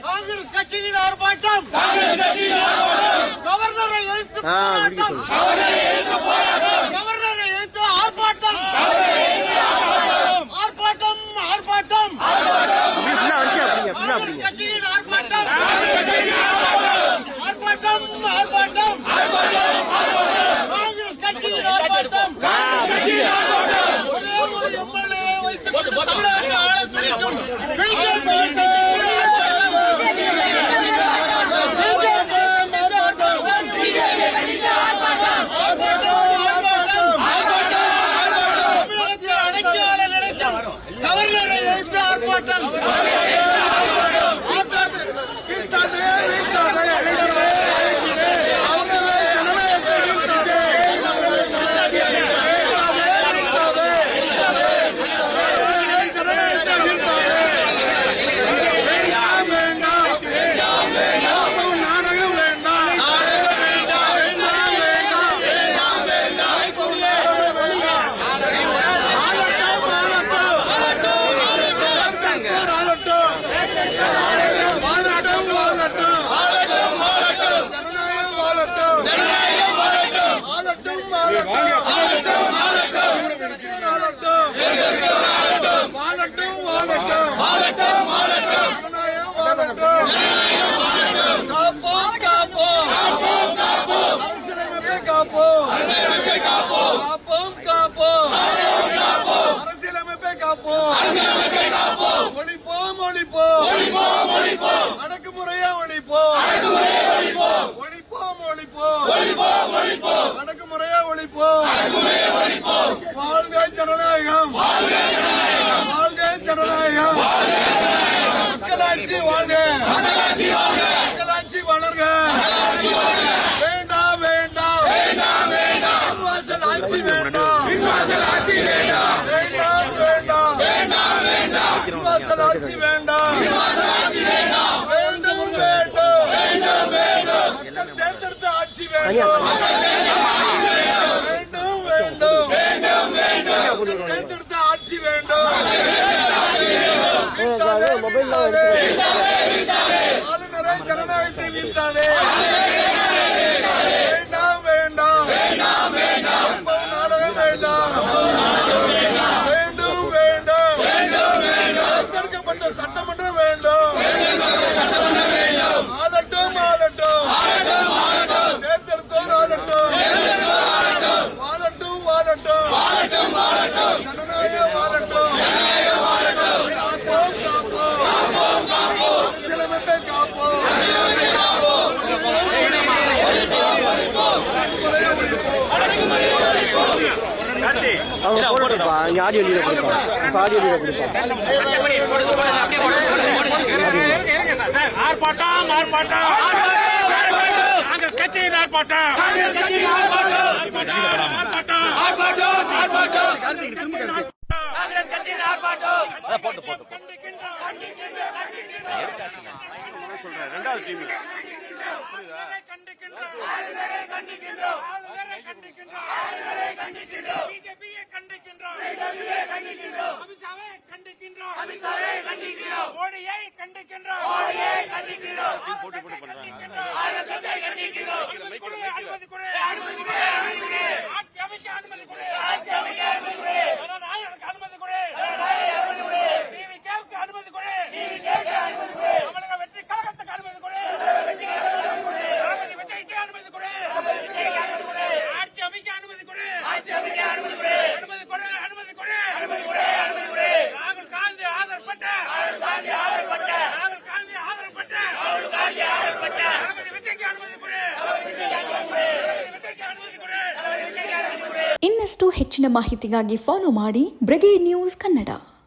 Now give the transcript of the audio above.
காங்கிரஸ் கட்சியின் ஆர்ப்பாட்டம், கவர்னரை எதிர்த்து போராட்டம், கவர்னரை எதிர்த்து ஆர்ப்பாட்டம், ஆர்ப்பாட்டம், ஆர்ப்பாட்டம், காங்கிரஸ் கட்சியின் ஆர்ப்பாட்டம், ஆர்ப்பாட்டம், ஆர்ப்பாட்டம், காங்கிரஸ் கட்சியின் ஆர்ப்பாட்டம். ஒரே ஒரு எம்எல்ஏ வைத்துக் கொண்டு தமிழகத்தை ஆள துடிக்கும் பிஜேபி அடக்குமுறையா ஒழிப்போம், அடக்குமுறையா ஒழிப்போம். வாழ்க ஜனநாயகம், வாழ்க ஜனநாயகம், மக்களாட்சி வாழ்க, மக்களாட்சி வளர்க. வேண்டாம் வேண்டாம் வாசல் ஆட்சி வேண்டாம், வேண்டாம் வேண்டாம் வாசல் ஆட்சி வேண்டாம், வேண்டும் வேண்டும் மக்கள் தேர்ந்தெடுத்த ஆட்சி வேண்டும், வேண்டும் வேண்டும் தேர்ந்தெடுத்த ஆட்சி வேண்டும். ஆளுநரை ஜனநாயகத்தை வீழ்த்தாதே, வேண்டாம் வேண்டாம் நாடகம் வேண்டாம், வேண்டும் வேண்டும் தேர்ந்தெடுக்கப்பட்ட சட்டமன்றம் வேண்டும், ஆளட்டும் ஆளட்டும் தேர்ந்தெடுத்தோர் ஆளட்டும், வாழட்டும் ஜனநாயகம் வாழட்டும். காப்போம் அரசியலமைப்பை காப்போம். அவங்க போட்டுப்பா இங்கே ஆடியோ லீடர் கொடுப்பா இப்போ ஆடியோ லீடர் கொடுப்பா ஆர்ப்பாட்டம் ஆர்ப்பாட்டம் காங்கிரஸ் கட்சியின் ஆர்ப்பாட்டம் ரெண்டாவது டீம் ಇನ್ನಷ್ಟು ಹೆಚ್ಚಿನ ಮಾಹಿತಿಗಾಗಿ ಫಾಲೋ ಮಾಡಿ ಬ್ರಿಗೇಡ್ ನ್ಯೂಸ್ ಕನ್ನಡ.